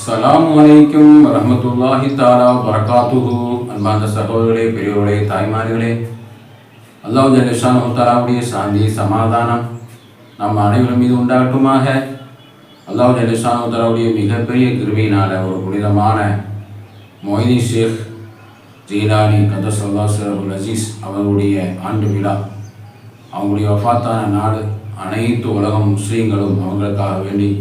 அஸ்ஸலாமு அலைக்கும் வரஹ்மத்துல்லாஹி தஆலா வரகாத்துஹு. அன்பார்ந்த சகோதரர்களே, பெரியோர்களே, தாய்மார்களே, அல்லாஹ் ஜல்ல ஷானஹு தஆலாவுடைய சாந்தி சமாதானம் நம் அனைவரும் மீது உண்டாகட்டுமாக. அல்லாஹ் ஜல்ல ஷானஹு தஆலாவுடைய மிகப்பெரிய கிருபையினால ஒரு புனிதமான மொய்தீன் ஷேக் ஜீலானி கதஸல்லாஹு சிர்ருல் அஸீஸ் அவர்களுடைய ஆண்டு விழா, அவங்களுடைய வஃபாத்தான நாடு அனைத்து உலகம் முஸ்லீம்களும் அவங்களுக்காக வேண்டி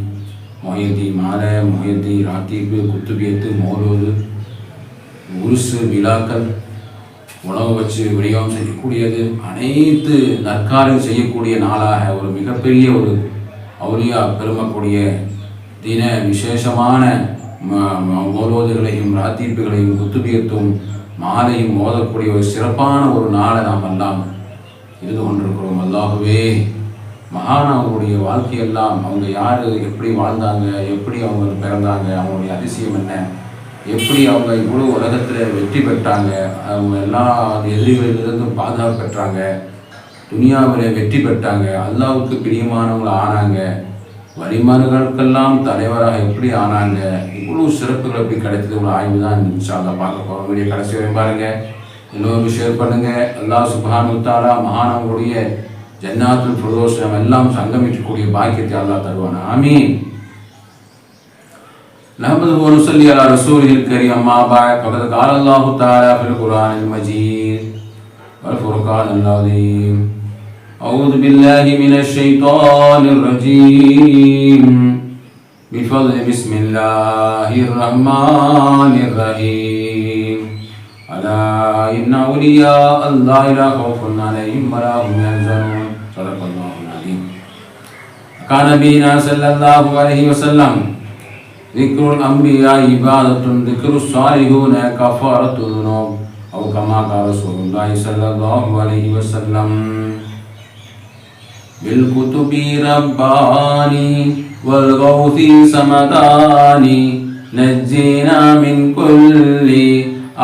மொஹியத்தி மாலை, மொஹியத்தி ராத்தீபு, குத்துபியத்து, மௌலூது, உருசு விழாக்கள், உணவு வச்சு விநியோகம் செய்யக்கூடியது, அனைத்து நற்காரியம் செய்யக்கூடிய நாளாக ஒரு மிகப்பெரிய ஒரு அவுலியா பெருமக்கூடிய தின விசேஷமான மௌலூதுகளையும் ராத்தீப்புகளையும் குத்துபியத்தும் மாலையும் ஓதக்கூடிய ஒரு சிறப்பான ஒரு நாளை நாம் எல்லாம் இருந்து கொண்டிருக்கிறோம். அல்லாஹுவே, மகானாவுடைய வாழ்க்கையெல்லாம் அவங்க யார், எப்படி வாழ்ந்தாங்க, எப்படி அவங்க பிறந்தாங்க, அவங்களுடைய அதிசயம் என்ன, எப்படி அவங்க இவ்வளோ உலகத்தில் வெற்றி பெற்றாங்க, அவங்க எல்லா எதிரிகளிலிருந்தும் பாதுகாப்பு பெற்றாங்க, துனியாவில் வெற்றி பெற்றாங்க, அல்லாவுக்கு பிரியமானவங்களை ஆனாங்க, வழிமாறுகளுக்கெல்லாம் தலைவராக எப்படி ஆனாங்க, இவ்வளோ சிறப்புகள் எப்படி கிடைத்தது, இவ்வளோ ஆய்வு தான் இன்ஷா அல்லாஹ் பார்க்க போகிறோம். வீடியோ கடைசி வரையும் பாருங்கள், எல்லோரும் ஷேர் பண்ணுங்கள். அல்லாஹ் சுப்ஹானஹு வ தஆலா மகானவங்களுடைய ஜன்னாத்துல் ஃபிர்தௌஸ் எல்லாம் சங்கமிக்கக்கூடிய பாக்கியத்தை அல்லாஹ் தருவான். ஆமீன். நஹ்மதுஹு வ நுஸல்லி அலா ரசூலில் கரீம். அம்மா பஅத். ஃபகத் கால அல்லாஹு தஆலா ஃபில் குர்ஆனில் மஜீத் வல் ஃபுர்கானில் அஸீம். அஊது பில்லாஹி மினஷ் ஷைத்தானிர் ரஜீம். பிஃபضل பிஸ்மில்லாஹிர் ரஹ்மானிர் ரஹீம். அலா இன்ன அவுலியா அல்லாஹ் லா கௌஃபுன் அலைஹிம் வ லா ஹும் யஹ்சனூன். ஸல்லல்லாஹு அலைஹி கான நபினா ஸல்லல்லாஹு அலைஹி வஸல்லம் ذிக்ருல் அன்பியா இபாதத்துன் ذிக்ருஸ் ஸாலிஹூன கஃபாரத்துன் ذுனூப் அவ் கமா கால ரசூலுல்லாஹி ஸல்லல்லாஹு அலைஹி வஸல்லம். பில் குதுபி ரப்பானி வல் கௌசி சமதானி நஜ்ஜினா மின் குல்லி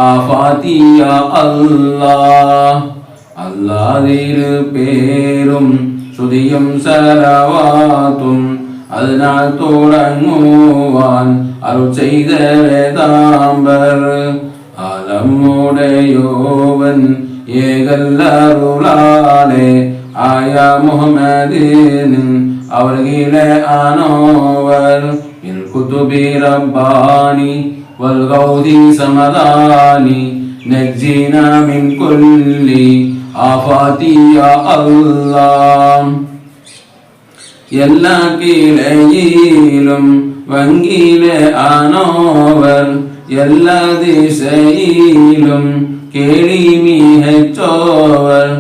ஆஃபாத்தி யா அல்லாஹ். அல்லாஹ்விரு பேரும் சுதியும் சலவாத்தும் அதனால் தொடங்குவான் அருள் செய்த வேதாம்பர். ஆலமுடையோவன் ஏகல் அருளாலே ஆயா முஹம்மதின் அவர்கிலே ஆனோவர். இல் குதுபி ரப்பானி வல் கௌசி சமதானி நஜ்ஜினா மின் குல்லி ஆஃபாத்தி யா அல்லாஹ். எல்லா கீழையிலும் வங்கிலே ஆனோவர், எல்லா திசையிலும் கேலி மிகச்சோவர்.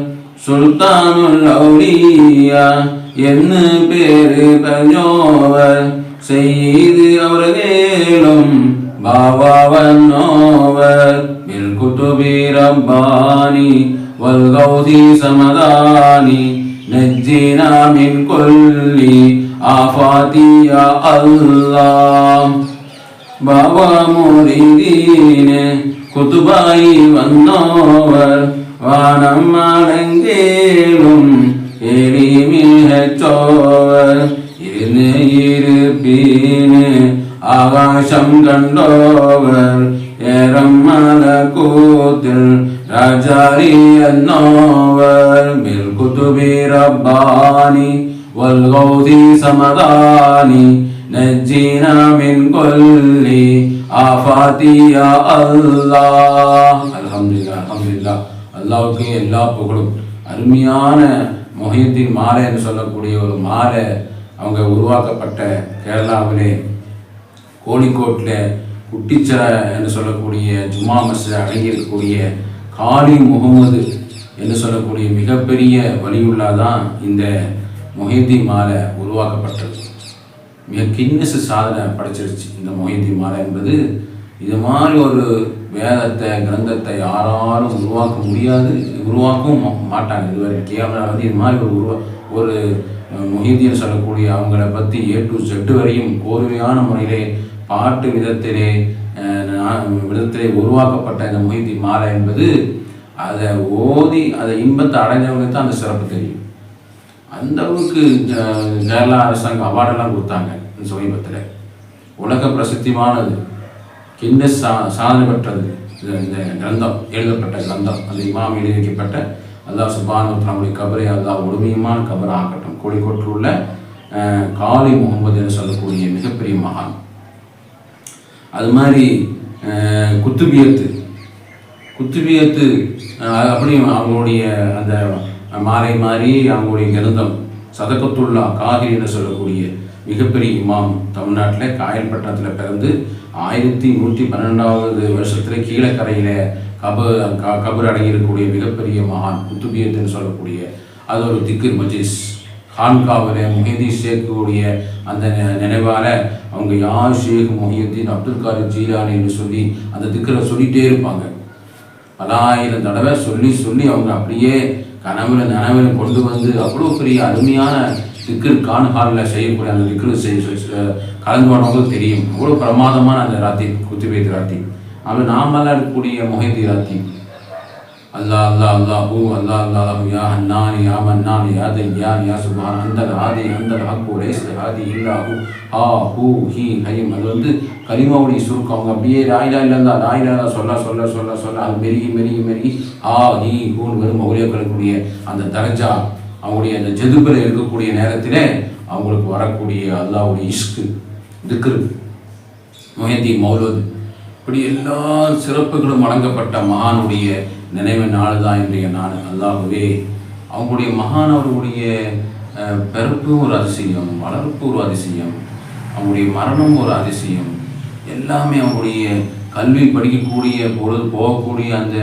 சுல்தானுல் அவுலியா என்று பேரு பஞ்சோவர், செய்து அவர்களேலும் பாவாவன்னோவர். பில் குதுபி ரப்பானி வல் கௌசி சமதானி நஜ்ஜினா மின் குல்லி ஆஃபாத்தி யா அல்லாஹ். பாபா முரீதீன் குதுபாய் வந்தோவர், வானம் அடங்கேலும் ஏலி மிகச்சோவர். இருப்பீன் ஆகாசம் கண்டோவர், ஏறம் மலக்கூத்தில் ராஜாரி அன்னோவர். பில் குதுபி ரப்பானி வல் கௌசி சமதானி நஜ்ஜினா மின் குல்லி ஆஃபாத்தி யா அல்லாஹ். அல்ஹம்துலில்லாஹ், அல்ஹம்துலில்லாஹ். அல்லாஹ்வுக்கு எல்லா புகழும். அருமையான மொஹியத்தின் மாலை என்று சொல்லக்கூடிய ஒரு மாலை அவங்க உருவாக்கப்பட்ட கேரளாவிலே கோழிக்கோட்டில் குட்டிச்சர என்று சொல்லக்கூடிய ஜும்மா மஸ்ஜித் அடங்கியிருக்கக்கூடிய காலி முகமது என்று சொல்லக்கூடிய மிகப்பெரிய வலியுள்ளாதான் இந்த மொஹியத்தின் மாலை உருவாக்கப்பட்டது. மிக கின்னஸ் சாதனை படைச்சிருச்சு இந்த மொஹியத்தின் மாலை என்பது. இது மாதிரி ஒரு வேதத்தை கிரந்தத்தை யாராலும் உருவாக்க முடியாது, உருவாக்கவும் மாட்டாங்க. இதுவரை கேமரா இது மாதிரி ஒரு மொஹிதீன் சொல்லக்கூடிய அவங்கள பற்றி A to Z வரையும் கோர்வையான முறையிலே பாட்டு விதத்திலே உருவாக்கப்பட்ட இந்த மொஹிதீன் மாலை என்பது, அதை ஓதி அதை இன்பத்தை அடைஞ்சவங்களுக்கு தான் அந்த சிறப்பு தெரியும். அந்த அளவுக்கு கேரளா அரசாங்கம் அவார்டெல்லாம் கொடுத்தாங்க சமீபத்தில். உலக பிரசித்தியானது, கின்னஸ் சாதனை பெற்றது இந்த கிரந்தம், எழுதப்பட்ட கிரந்தம். அந்த இமாம் எழுதி வைக்கப்பட்ட அல்லாஹ் சுப்ஹானஹு வ தஆலா கபரை அல்லாஹ் ஒடுமையுமான கபர் ஆக்கட்டும். கோழிக்கோட்டில் உள்ள காலி முகமது என்று சொல்லக்கூடிய மிகப்பெரிய மகான். அது மாதிரி குத்துபியத்து அப்படியும் அவங்களுடைய அந்த மாலை மாதிரி அவங்களுடைய கிரந்தம் சதகத்துல்லா காஹிரி என்று சொல்லக்கூடிய மிகப்பெரிய இமாம் தமிழ்நாட்டில் காயல்பட்டணத்தில் பிறந்து 1112வது வருஷத்தில் கீழக்கரையில் கபர் அடங்கியிருக்கக்கூடிய மிகப்பெரிய மகான் குத்துபியத்துன்னு சொல்லக்கூடிய அது ஒரு திக்ர் மஜிஸ் ஹான்காவில் முஹிதீன் ஷேக்குடைய அந்த நினைவால் அவங்க யார் ஷேக் முஹியுத்தீன் அப்துல் காதர் ஜீலானி என்று சொல்லி அந்த திக்கரை சொல்லிகிட்டே இருப்பாங்க. பலாயிரம் தடவை சொல்லி அவங்க அப்படியே நனவில் கொண்டு வந்து அவ்வளோ பெரிய அருமையான திக்கர் கான்ஹாலில் செய்யக்கூடிய அந்த திக்கர் கலந்து வரவங்களுக்கு தெரியும். அவ்வளோ பிரமாதமான அந்த ராத்தி குத்துபேத் ராத்தி. அவள் நாமெல்லாம் இருக்கக்கூடிய முஹிதி ராத்தி. அல்லாஹ் அல்லாஹ் அல்லாஹூ அல்லாஹ் அல்லாஹ் யா ஹன்னான் யா மன்னான் யா தய்யான் யா சுப்ஹான் அந்தல் ஆதி அந்தல் ஹக்கு லைஸ ஆதி இல்லாஹு ஹா ஹூ ஹி ஹைம். அது வந்து கலிமாவுடைய சுருக்கம். அவங்க அப்படியே ராயிலா இல்லைந்தா ராயிலா சொல்ல அது மெருகி ஆ ஹி ஹூன்னு வரும் மௌலியாக்களுக்குரிய அந்த தரஜா அவங்களுடைய அந்த ஜதுபில் இருக்கக்கூடிய நேரத்தில் அவங்களுக்கு வரக்கூடிய அல்லாஹ்வுடைய இஷ்கு திக்ரு முஹிதீன் மௌலூத் இப்படி எல்லா சிறப்புகளும் வழங்கப்பட்ட மகானுடைய நினைவு நாள் தான் இன்றைய நாள். அல்லாஹ்வே அவங்களுடைய மகான் அவர்களுடைய பிறப்பு ஒரு அதிசயம், வளர்ப்பு ஒரு அதிசயம், அவங்களுடைய மரணம் ஒரு அதிசயம், எல்லாமே அவங்களுடைய கல்வி படிக்கக்கூடிய பொழுது போகக்கூடிய அந்த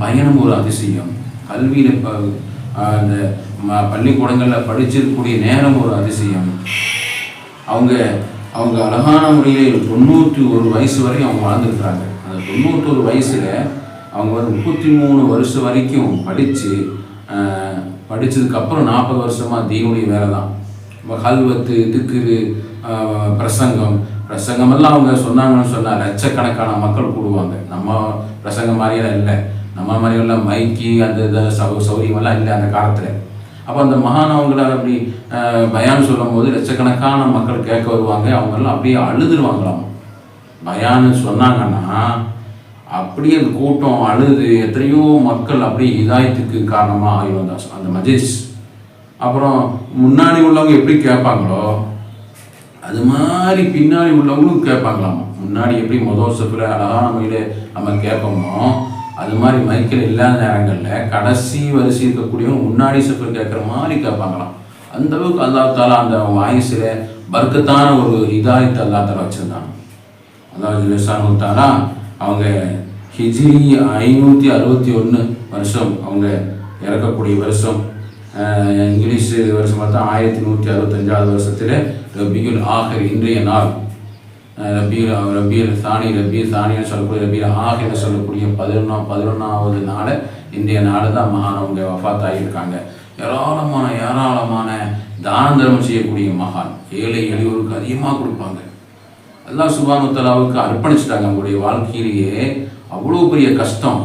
பயணம் ஒரு அதிசயம், கல்வியில் அந்த பள்ளிக்கூடங்களில் படிச்சிருக்கக்கூடிய நேரம் ஒரு அதிசயம். அவங்க அழகான முறையில் 91 வயசு வரையும் அவங்க வாழ்ந்துருக்குறாங்க. அந்த 91 வயசில் அவங்க வந்து 33 வருஷம் வரைக்கும் படித்ததுக்கப்புறம் 40 வருஷமாக தீனுடைய வேலை தான். ஹல்வத்து திக்ரு பிரசங்கமெல்லாம் அவங்க சொன்னாங்கன்னு சொன்னால் லட்சக்கணக்கான மக்கள் கூடுவாங்க. நம்ம பிரசங்கம் மாதிரியெல்லாம் இல்லை, நம்ம மாதிரியெல்லாம் மைக்கி அந்த சௌரியமெல்லாம் இல்லை அந்த காலத்தில். அப்போ அந்த மகான் அவங்கள அப்படி பயான் சொல்லும் போது லட்சக்கணக்கான மக்கள் கேட்க வருவாங்க. அவங்கெல்லாம் அப்படியே அழுதுருவாங்களாம். பயான்னு சொன்னாங்கன்னா அப்படியே அந்த கூட்டம் அழுது எத்தனையோ மக்கள் அப்படியே ஹிதாயத்துக்கு காரணமாக ஆகி வந்தாங்க அந்த மஜிஸ். அப்புறம் முன்னாடி உள்ளவங்க எப்படி கேட்பாங்களோ அது மாதிரி பின்னாடி உள்ளவங்களும் கேட்பாங்களாம். முன்னாடி எப்படி முதல் சப்பில் அழகான முறையில் நம்ம கேட்போமோ அது மாதிரி மைக்கில் இல்லாத நேரங்களில் கடைசி வரிசை இருக்கக்கூடியவங்க முன்னாடி சப்பில் கேட்குற மாதிரி கேட்பாங்களாம். அந்தளவுக்கு அல்லாஹ் தாலா அந்த வாய்ஸில் பர்க்கத்தான ஒரு ஹிதாயத்தை அல்லாஹ் தாலா வச்சுருந்தாங்க. அல்லாஹ் ஜல்லுஷானஹு தஆலா அவங்க ஹிஜ்ரி 561 வருஷம் அவங்க இறக்கக்கூடிய வருஷம். இங்கிலீஷ் வருஷம் பார்த்தா 1165வது வருஷத்தில் ரபியுல் ஆஹிர் இன்றைய நாள் ரபியுல் சானின்னு சொல்லக்கூடிய ரபியுல் ஆஹிர்னு சொல்லக்கூடிய 11வது நாள் இன்றைய நாள் தான் மகான் அவங்க வஃபாத் ஆகியிருக்காங்க. ஏராளமான தான தர்மம் செய்யக்கூடிய மகான். ஏழை எளியோருக்கு அதிகமாக கொடுப்பாங்க. அல்லாஹ் சுப்ஹானஹு வ தஆலாவுக்கு அர்ப்பணிச்சிட்டாங்க. அவங்களுடைய வாழ்க்கையிலேயே அவ்வளோ பெரிய கஷ்டம்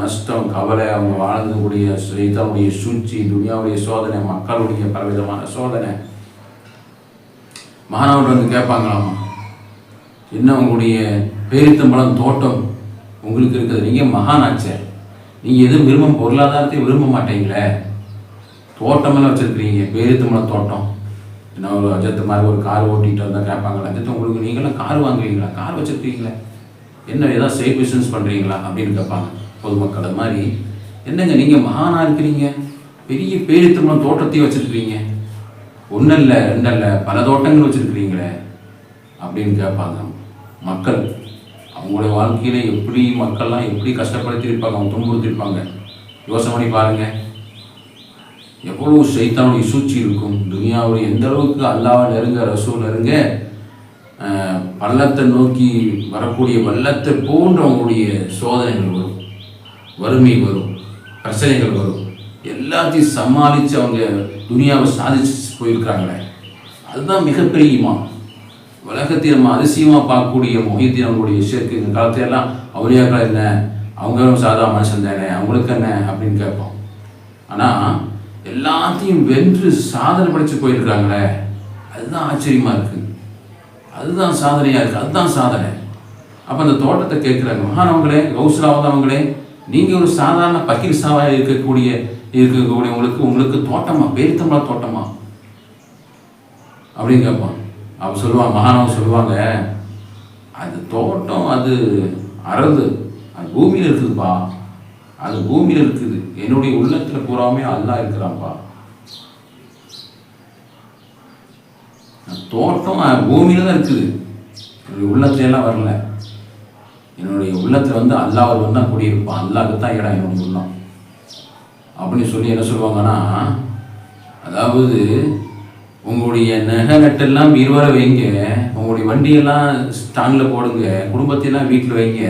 நஷ்டம் கவலை அவங்க வாழ்ந்தக்கூடிய சைத்தானுடைய சூழ்ச்சி, துனியாவுடைய சோதனை, மக்களுடைய பலவிதமான சோதனை. மகானவர் வந்து கேட்பாங்களாமா, என்ன உங்களுடைய பேரித்தம்பழம் தோட்டம் உங்களுக்கு இருக்குது, நீங்கள் மகானாச்சே, நீங்கள் எதுவும் பொருளாதாரத்தையும் விரும்ப மாட்டீங்களே, தோட்டமெல்லாம் வச்சுருக்கிறீங்க, பேரித்தம்பழம் தோட்டம். என்ன ஒரு அஜத்து மாதிரி ஒரு கார் ஓட்டிகிட்டு வந்தால் கேட்பாங்களா, அஜத்து உங்களுக்கு நீங்களாம் கார் வாங்குவீங்களா, கார் வச்சுருக்கீங்களே, என்ன ஏதாவது சைட் பிஸ்னஸ் பண்ணுறீங்களா அப்படின்னு கேட்பாங்க பொதுமக்கள். அது மாதிரி என்னங்க நீங்கள் மகானாக இருக்கிறீங்க, பெரிய பேரித்தம்பழம் தோட்டத்தையும் வச்சுருக்கிறீங்க, ஒன்றும் இல்லை 2 இல்லை பல தோட்டங்கள் வச்சுருக்கிறீங்களே அப்படின்னு கேட்பாங்க மக்கள். அவங்களுடைய வாழ்க்கையில் எப்படி மக்கள்லாம் எப்படி கஷ்டப்படுத்தியிருப்பாங்க, அவங்க துன்புறுத்திருப்பாங்க. யோசனை பண்ணி பாருங்கள். எவ்வளோ சைத்தானுடைய சூழ்ச்சி இருக்கும். துனியாவுடைய எந்த அளவுக்கு அல்லாஹ்வை நெருங்க ரசூல் நெருங்க பள்ளத்தை நோக்கி வரக்கூடிய வெள்ளத்தை போன்ற அவங்களுடைய சோதனைகள் வரும், வறுமை வரும், பிரச்சனைகள் வரும். எல்லாத்தையும் சமாளித்து அவங்க துனியாவை சாதிச்சு போயிருக்காங்களே, அதுதான் மிகப்பெரிய இமாம். உலகத்தை நம்ம அதிசயமாக பார்க்கக்கூடிய முஹிதீன் அவங்களுடைய விஷயத்துக்கு இந்த காலத்தையெல்லாம் அவுலியாக்கள் என்ன, அவங்களும் சாதா மனுஷன் தானே, அவங்களுக்கு என்ன அப்படின்னு கேட்போம். ஆனால் எல்லாத்தையும் வென்று சாதனை படைச்சு போயிருக்காங்களே, அதுதான் ஆச்சரியமாக இருக்குது. அதுதான் சாதனையாக இருக்குது, அதுதான் சாதனை. அப்போ அந்த தோட்டத்தை கேட்குறாங்க, மகானவங்களே, கௌசலாவதவங்களே, நீங்கள் ஒரு சாதாரண பக்கீர் சாவாக இருக்கக்கூடிய உங்களுக்கு தோட்டமா, பேரித்தம்பளம் தோட்டமா அப்படின்னு கேட்பான். அப்போ சொல்லுவாங்க, மகானவங்க சொல்லுவாங்க, அது தோட்டம், அது அறது, அது பூமியில் இருக்குதுப்பா, அது பூமியில் இருக்குது, என்னுடைய உள்ளத்தில் பூராமே அல்லா இருக்கிறான்ப்பா. தோட்டம் பூமியில தான் இருக்குது, என்னுடைய உள்ளத்துல எல்லாம் வரல. என்னுடைய உள்ளத்துல வந்து அல்லாஹ் ஒருவன் தான் குடியிருப்பான், அல்லாஹ்க்கு தான் இடம் என்னுடைய உள்ளம் அப்படின்னு சொல்லி என்ன சொல்லுவாங்கன்னா, அதாவது உங்களுடைய நகை நட்டெல்லாம் இருவரை வைங்க, உங்களுடைய வண்டியெல்லாம் ஸ்டாண்டில் போடுங்க, குடும்பத்தையெல்லாம் வீட்டில் வைங்க,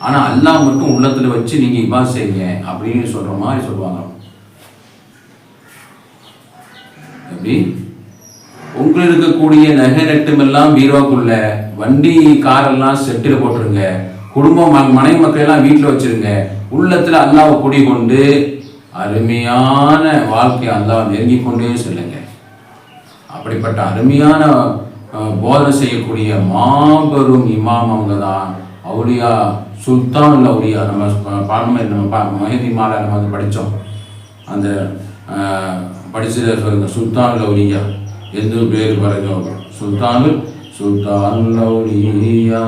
ஆனால் அல்லாஹ் மட்டும் உள்ளத்தில் வச்சு நீங்கள் இபாத் செய்யுங்க அப்படின்னு சொல்கிற மாதிரி சொல்லுவாங்க. எப்படி உங்களுக்கு இருக்கக்கூடிய நகை நட்டுமெல்லாம் பீரோக்குள்ள, வண்டி காரெல்லாம் செட்டில் போட்டுருங்க, குடும்பம் மனைவி மக்கள் எல்லாம் வீட்டில் வச்சிருங்க, உள்ளத்தில் அல்லாஹ்வை குடி கொண்டு அருமையான வாழ்க்கையை அல்லாஹ் நெருங்கி கொண்டே செல்லுங்க. அப்படிப்பட்ட அருமையான போதனை செய்யக்கூடிய மாபெரும் இமாம் அவங்க தான் அவுலியா, சுல்தான் அவுலியா. நம்ம மஹதி மாலை நம்ம வந்து படித்தோம், அந்த படிச்சதை சொல்லுங்க, சுல்தான் அவுலியா எந்த பேர் பாருங்க, சுல்தான் அவுலியா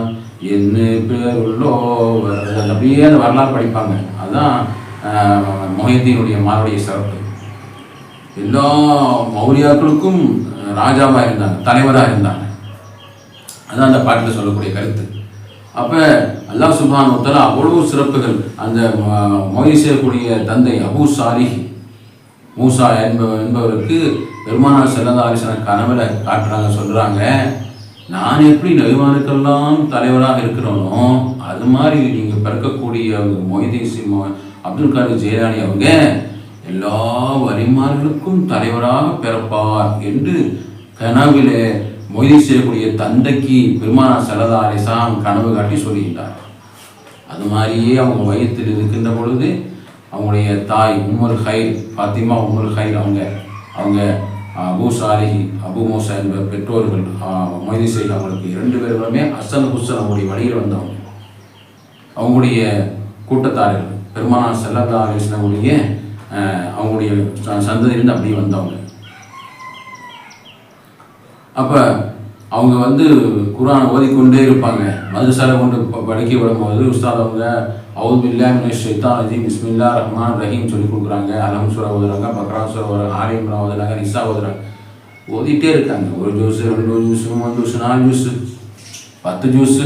என்ன பேர் உள்ளோவர், அப்படியே அந்த வரலாறு படிப்பாங்க. அதுதான் மொஹிதீனுடைய மாலுடைய சிறப்பு. எல்லா மௌலியாக்களுக்கும் ராஜாவாக இருந்தாங்க, தலைவராக இருந்தாங்க. அதுதான் அந்த பாட்டில் சொல்லக்கூடிய கருத்து. அப்போ அல்லாஹ் சுப்ஹானஹு வ தஆலா அவ்வளவு சிறப்புகள். அந்த மொழி செய்யக்கூடிய தந்தை அபூ சாலிஹ் மூசா என்பவருக்கு பெருமானார் ஸல்லல்லாஹு அலைஹி வஸல்லம் கனவுல காட்டுறாங்க, சொல்கிறாங்க, நான் எப்படி நபிமானுக்கெல்லாம் தலைவராக இருக்கிறோனோ அது மாதிரி நீங்கள் பிறக்கக்கூடிய மொய்தீன் அப்துல் காதிர் ஜெயிலானி அவங்க எல்லா வலிமார்களுக்கும் தலைவராக பிறப்பார் என்று கனவிலே மொய்தி செய்யக்கூடிய தந்தைக்கு பெருமானார் ஸல்லல்லாஹு அலைஹி வஸல்லம் கனவு காட்டி சொல்லுகின்றார். அது மாதிரியே அவங்க வயத்தில் இருக்கின்ற பொழுது அவங்களுடைய தாய் உம்முல் ஹைர், ஃபாத்திமா உம்முல் ஹைர், அவங்க அபூ சாலிஹ், அபூ மூசா என்ற பெற்றோர்கள் மொய்தி செய்ய அவங்களுக்கு 2 பேருமே ஹசன் ஹுசன் அவங்களுடைய வழியில் வந்தவங்க. அவங்களுடைய கூட்டத்தார்கள் பெருமானார் ஸல்லல்லாஹு அலைஹி வஸல்லம் அவங்களுடைய சந்ததியிலிருந்து அப்படியே வந்தவங்க. அப்போ அவங்க வந்து குர்ஆன் ஓதிக்கொண்டே இருப்பாங்க. மதரசால கொண்டு படிக்க விடும்போது உஸ்தாத் அவங்க அவுது பில்லாஹி மினஷ் ஷைத்தானிர் ரஜீம் பிஸ்மில்லாஹிர் ரஹ்மானிர் ரஹீம் சொல்லி கொடுக்குறாங்க. அல்ஹம் சூரா ஓதுறாங்க, பக்ரா சூரா ஓதுறாங்க, ஆலி இம்ரான் ஓதுறாங்க, நிசா ஓதுறாங்க. ஓதிட்டே இருக்காங்க. 1 juice, 2 juice, 3 juice, 4 juice, 10 juice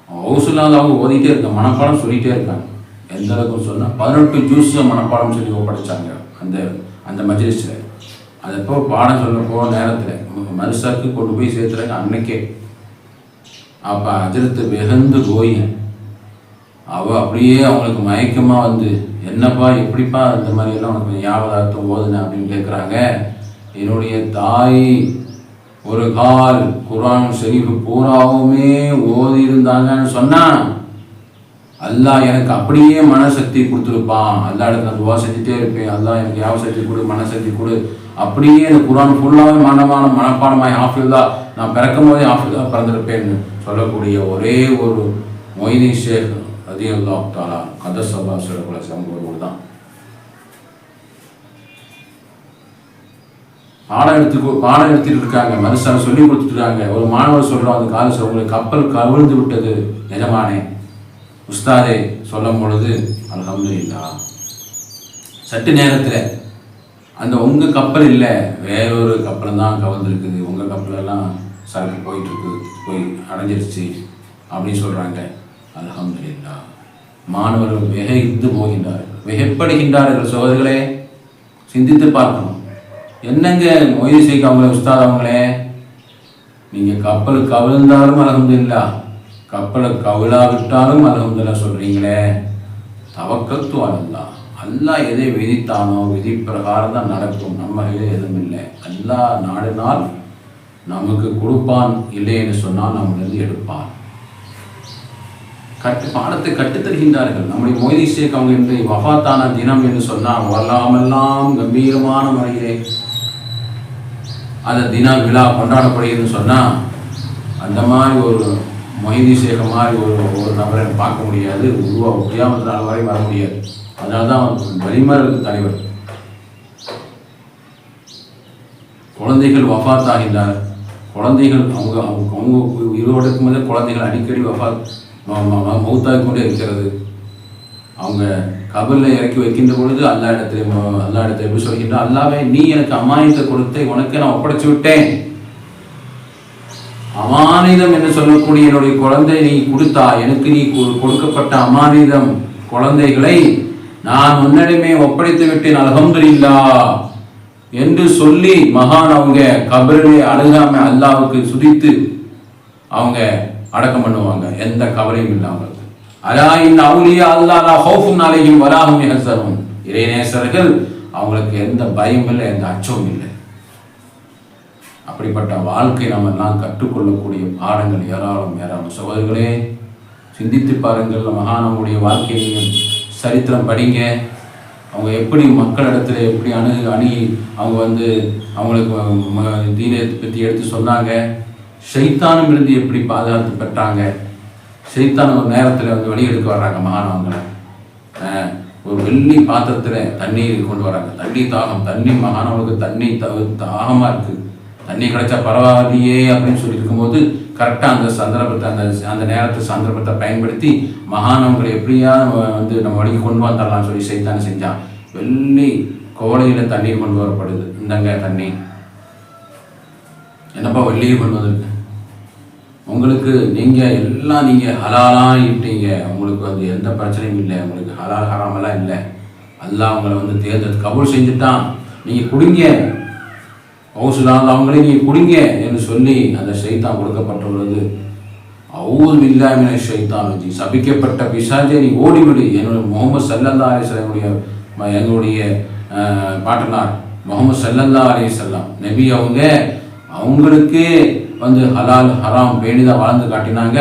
ஹவுஸ்லால் அவங்க ஓதிட்டே இருக்காங்க, மனப்பாடம் சொல்லிகிட்டே இருக்காங்க. எந்த அளவுக்கு சொன்னால் 18 ஜூஸ் மனப்பாடம் சொல்லி ஒப்படைச்சாங்க அந்த மஜ்லிஸில். அது எப்போ பாடம் சொல்ல போக நேரத்தில் மருசாக்கு கொண்டு போய் சேர்த்துறாங்க அன்னைக்கே. அப்போ அஜரத்து வெகுந்து போய் அப்படியே அவங்களுக்கு மயக்கமாக வந்து, என்னப்பா எப்படிப்பா இந்த மாதிரியெல்லாம் உனக்கு ஞாபகார்த்தம் ஓதுன அப்படின்னு கேட்குறாங்க. என்னுடைய தாய் ஒரு கால் குர்ஆன் ஷரீஃப் பூராவுமே ஓதி இருந்தாங்கன்னு சொன்னான், அல்லாஹ் எனக்கு அப்படியே மனசக்தி கொடுத்துருப்பான். அல்லாஹ் எனக்கு அந்த துவா செஞ்சுட்டே இருப்பேன், அல்லாஹ் எனக்கு ஞாபக சக்தி கொடு, மனசக்தி கொடு, அப்படியே அந்த குர்ஆன் ஃபுல்லாகவே மனப்பாடமாய் ஹாஃபிஸா நான் பிறக்கும் போதே ஹாஃபிஸா பிறந்திருப்பேன்னு சொல்லக்கூடிய ஒரே ஒரு மொய்தீன் ஷேக் ரலியல்லாஹு தஆலா கதஸல்லாஹு சிறப்புல சம்பவம் தான். பாடம் எடுத்துட்டு இருக்காங்க, மனுஷன் சொல்லி கொடுத்துருக்காங்க. ஒரு மாணவர் சொல்கிறோம், அந்த காலேஜ் உங்களுக்கு கப்பல் கவிழ்ந்து விட்டது எஜமானே உஸ்தாதே சொல்லும் பொழுது அல்ஹம்துலில்லாஹ். சற்று நேரத்தில் அந்த உங்கள் கப்பல் இல்லை, வேறொரு கப்பல் தான் கவிழ்ந்துருக்குது, உங்கள் கப்பலெல்லாம் சரக்கு போயிட்டுருக்குது, போய் அடைஞ்சிருச்சு அப்படின்னு சொல்கிறாங்க. அல்ஹம்துலில்லாஹ். மாணவர்கள் வெகைத்து போகின்றார்கள், வெகைப்படுகின்றார்கள். சோதர்களே சிந்தித்து பார்க்கணும். என்னங்க மொய்தி செய்க அவங்களே உஸ்தாத் அவங்களே, நீங்கள் கப்பல் கவிழ்ந்தாலும் அல்ஹம்துலில்லாஹ், கப்பலை கவிழாவிட்டாலும் அல்ஹம்துலில்லாஹ் சொல்கிறீங்களே. தவக்கத்து அலல்லாஹ், அல்லாஹ் எதை விதித்தானோ விதி பிரகாரம் தான் நடக்கும், நம்ம கையில் எதுவும் இல்லை. அல்லாஹ் நாடினால் நமக்கு கொடுப்பான், இல்லைன்னு சொன்னால் நம்மளிருந்து எடுப்பான். பாடத்தை கற்றுத்தருகின்றார்கள். நம்முடைய மொய்தி ஷேக் அவங்க என்று வஃபாத்தான தினம் என்று சொன்னால் வரலாமெல்லாம் கம்பீரமான முறையிலே அந்த தின விழா கொண்டாடப்படுகிறதுன்னு சொன்னால் அந்த மாதிரி ஒரு மொஹிதி சேக மாதிரி ஒரு நபரை பார்க்க முடியாது. கியாமத்து நாள் வரை வர முடியாது. அதனால தான் வலிமருக்கு தலைவர். குழந்தைகள் வஃபாத் ஆகின்றார். குழந்தைகள் அவங்க உயிரோடு இருக்கும்போதே குழந்தைகள் அடிக்கடி மௌத்தாகி கொண்டே இருக்கிறது. அவங்க கபரில் இறக்கி வைக்கின்ற பொழுது அல்லா இடத்துல எப்படி சொல்கின்றா, அல்லாவே நீ எனக்கு அமானியத்தை கொடுத்து உனக்கு நான் ஒப்படைச்சு விட்டேன். அமானிதம் என்று சொல்லக்கூடிய என்னுடைய குழந்தை நீ கொடுத்தா, எனக்கு நீ கொடுக்கப்பட்ட அமானிதம் குழந்தைகளை நான் உன்னிடமே ஒப்படைத்து விட்டேன், அல்ஹம்துலில்லாஹ் என்று சொல்லி மகான் அவங்க கபரிலே அழுகாம அல்லாவுக்கு சுதித்து அவங்க அடக்கம் பண்ணுவாங்க, எந்த கவலையும் இல்லாமல். அலா இன் அவுலியா அல்லாஹ் லா ஹௌஃபுன் அலைஹிம் வலா ஹும் யஹ்சனூன். இறைநேசர்கள் அவங்களுக்கு எந்த பயமும் இல்லை, எந்த அச்சமும் இல்லை. அப்படிப்பட்ட வாழ்க்கை நம்ம எல்லாம் கற்றுக்கொள்ளக்கூடிய பாடங்கள் ஏராளம் ஏராளம். சகோதரர்களே, சிந்தித்து பாருங்கள். மகானவங்களுடைய வாழ்க்கையை சரித்திரம் படிங்க. அவங்க எப்படி மக்களிடத்துல எப்படி அணுகி அவங்க அவங்களுக்கு தீனை பற்றி எடுத்து சொன்னாங்க. ஷைத்தானும் இருந்து எப்படி பாதுகாத்து பெற்றாங்க. ஷைத்தான் ஒரு நேரத்தில் வெளியெடுக்க வர்றாங்க மகானவங்களை. ஒரு வெள்ளி பாத்திரத்தில் தண்ணீர் கொண்டு வராங்க. தண்ணி தாகம், தண்ணி மகானவங்களுக்கு தண்ணி தாகமாக இருக்குது. தண்ணி கிடைச்சா பரவாயில்லையே அப்படின்னு சொல்லி இருக்கும்போது கரெக்டாக அந்த சந்தர்ப்பத்தை அந்த சந்தர்ப்பத்தை பயன்படுத்தி மகானவங்களை எப்படியா நம்ம வழிக்கு கொண்டு வந்துடலாம்னு சொல்லி சைத்தான் செஞ்சான். வெள்ளி கோடையில் தண்ணீர் கொண்டு வரப்படுது. இந்தங்க தண்ணி, என்னப்பா வெள்ளியை கொண்டு வந்திருக்கு உங்களுக்கு, நீங்கள் ஹலாலாக இட்டீங்க, உங்களுக்கு எந்த பிரச்சனையும் இல்லை, உங்களுக்கு ஹலால் ஹராமெல்லாம் இல்லை. அல்லாஹ் அவங்களை தேர்ந்தெடுத்து கபூல் செஞ்சுட்டான். நீங்கள் குடிங்க, ஹவுசுலால் அவங்களே நீங்கள் குடிங்க என்று சொல்லி அந்த ஷைத்தான் கொடுக்கப்பட்டுள்ளது. அவுது பில்லாஹி மினஷ் ஷைத்தானிர் ரஜீம். சபிக்கப்பட்ட பிசாசே நீ ஓடிவிடு. என்னுடைய முஹம்மது ஸல்லல்லாஹு அலைஹி வஸல்லம் எங்களுடைய பாட்டனார் முஹம்மது ஸல்லல்லாஹு அலைஹி வஸல்லம் நபி அவங்களுக்கு ஹலால் ஹராம் வேண்டிதான் வாழ்ந்து காட்டினாங்க.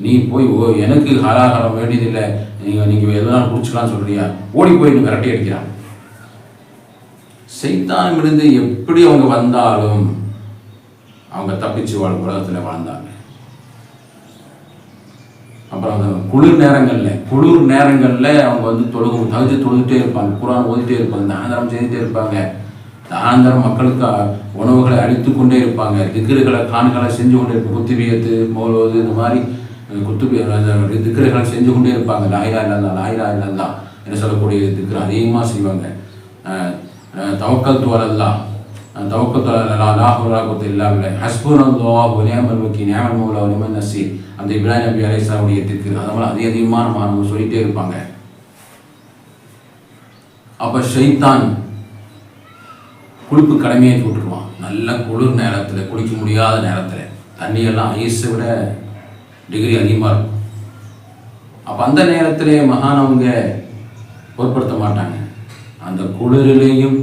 நீ போய் எனக்கு ஹலால் ஹராம் வேண்டியதில்லை, நீங்கள் எதுனாலும் குடிச்சுக்கலாம்னு சொல்றியா, ஓடி போய் விரட்டி அடிக்கிறான். சைத்தானிலிருந்து எப்படி அவங்க வந்தாலும் அவங்க தப்பிச்சு உலகத்தில் வாழ்ந்தாங்க. அப்புறம் அந்த குளிர் நேரங்களில் அவங்க தொழுதுட்டே இருப்பாங்க, குர்ஆன் ஓதிட்டே இருப்பாங்க, தானதரம் செய்துட்டே இருப்பாங்க. தானதரம் மக்களுக்கு உணவுகளை அளித்து கொண்டே இருப்பாங்க. திக்ருகளை கான்களை செஞ்சு கொண்டே இருப்பாங்க. குத்துபியத்து மௌலூது இந்த மாதிரி திக்ருகளை செஞ்சு கொண்டே இருப்பாங்க. லா இலாஹா இல்லல்லாஹ் என்று சொல்லக்கூடிய திக்ரு அதிகமாக செய்வாங்க. தவக்கல்து அலல்லாஹ், தவக்கல்து அலல்லாஹ், லா ஹவ்ல வலா குவத்த இல்லா பில்லாஹ், ஹஸ்புனல்லாஹு வ நிஅமல் வக்கீல், நிஅமல் மௌலா வ நிஅமன் நஸீர். அந்த இப்ராஹிம் நபி அலைஹிஸ்ஸலாமுடைய திக்ரு அதனால அதிகமாக நம்ம சொல்லிகிட்டே இருப்பாங்க. அப்போ ஷைத்தான் குளிப்பு கடமையாக்கி விட்டுருவான். நல்ல குளிர் நேரத்தில், குளிக்க முடியாத நேரத்தில், தண்ணியெல்லாம் ஐஸை விட டிகிரி அதிகமாக இருக்கும். அப்போ அந்த நேரத்திலே மகானவங்க பொருட்படுத்த மாட்டாங்க. அந்த குளிரிலேயும்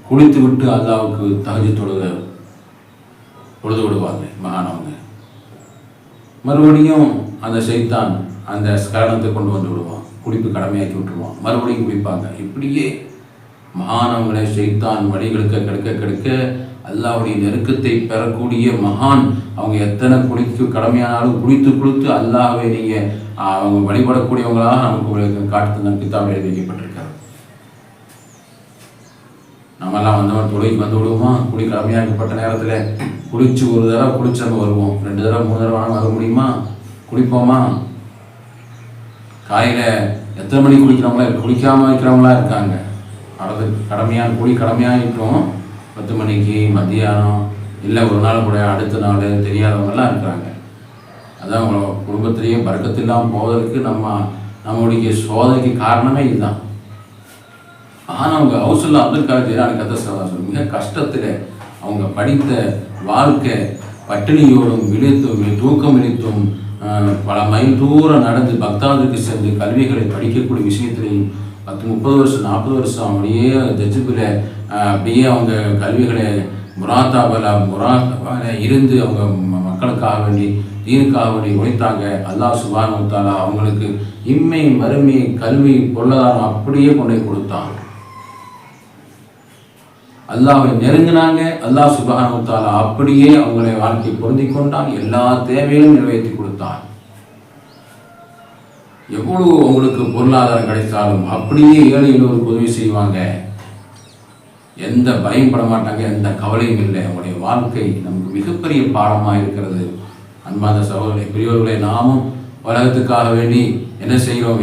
குளித்து விட்டு அல்லாவுக்கு தஹஜ்ஜுத் பொழுது விடுவாங்க மகானவங்க. மறுபடியும் அந்த ஷைத்தான் அந்த கரணத்தை கொண்டு வந்து விடுவான், குளிப்பு கடமையாக்கி விட்டுருவான், மறுபடியும் குளிப்பாங்க. இப்படியே மகானவங்களை ஷைத்தான் வழிகெடுக்க அல்லாவுடைய நெருக்கத்தை பெறக்கூடிய மகான் அவங்க எத்தனை குளிக்க கடமையானாலும் குளித்து அல்லாஹ்வை நீங்கள் அவங்க வழிபடக்கூடியவங்களாக நமக்கு காட்டு கித்தாபில் எழுதி வைக்கப்பட்டிருக்காரு. நம்மெல்லாம் வந்தவன் தொழிலுக்கு வந்து விடுவோமா, குடி கடமையாக்கப்பட்ட நேரத்தில் குளிச்சு ஒரு தடவை குளிச்சு நம்ம வருவோம், 2 தடவை 3 தடவை வர முடியுமா? குளிப்போமா? காலையில் எத்தனை மணிக்கு குளிக்கிறவங்களா குளிக்காமல் வைக்கிறவங்களா இருக்காங்க. குடி கடமையாகிட்டோம் 10 மணிக்கு, மத்தியானம், இல்லை ஒரு நாள் கூட அடுத்த நாள் தெரியாதவங்கெல்லாம் இருக்கிறாங்க. அதான் உங்களோட குடும்பத்திலேயே பறக்கத்து இல்லாமல் போவதற்கு நம்மளுடைய சோதனைக்கு காரணமே இதுதான். ஆனால் அவங்க ஹவுசுல்லா அப்துல் காதர் ஜீலானி கதஸல்லாஹு மிக கஷ்டத்தில் அவங்க படித்த வாழ்க்கை பட்டினியோடும் தூக்கம் இழித்தும் பல மைல் தூரம் நடந்து பக்தாதுக்கு சென்று கல்விகளை படிக்கக்கூடிய விஷயத்திலையும் 10-30 வருஷம் 40 வருஷம் அப்படியே ஜஜ்பில் அப்படியே அவங்க கல்விகளை முராத்தாபால இருந்து அவங்க மக்களுக்காக வேண்டி தீனுக்காக வேண்டி உழைத்தாங்க. அல்லாஹ் சுப்ஹானஹு வ தஆலா அவங்களுக்கு இம்மை மறுமை கல்வி பொருளாதாரம் அப்படியே கொண்டு கொடுத்தாங்க. அல்லாஹ்வை நெருங்கினாங்க. அல்லாஹ் சுப்ஹானஹு வ தஆலா அப்படியே அவங்களுடைய வாழ்க்கை பொருந்தி கொண்டான், எல்லா தேவையும் நிறைவேற்றி கொடுத்தான். எவ்வளவு உங்களுக்கு பொருளாதாரம் கிடைத்தாலும் அப்படியே ஏழை எளியோருக்கு உதவி செய்வாங்க, எந்த பயம் பட மாட்டாங்க, எந்த கவலையும் இல்லை. அவங்களுடைய வாழ்க்கை நமக்கு மிகப்பெரிய பாடமாக இருக்கிறது. அன்பார்ந்த சகோதரர்களே, பெரியோர்களே, நாமும் உலகத்துக்காக வேண்டி என்ன செய்கிறோம்?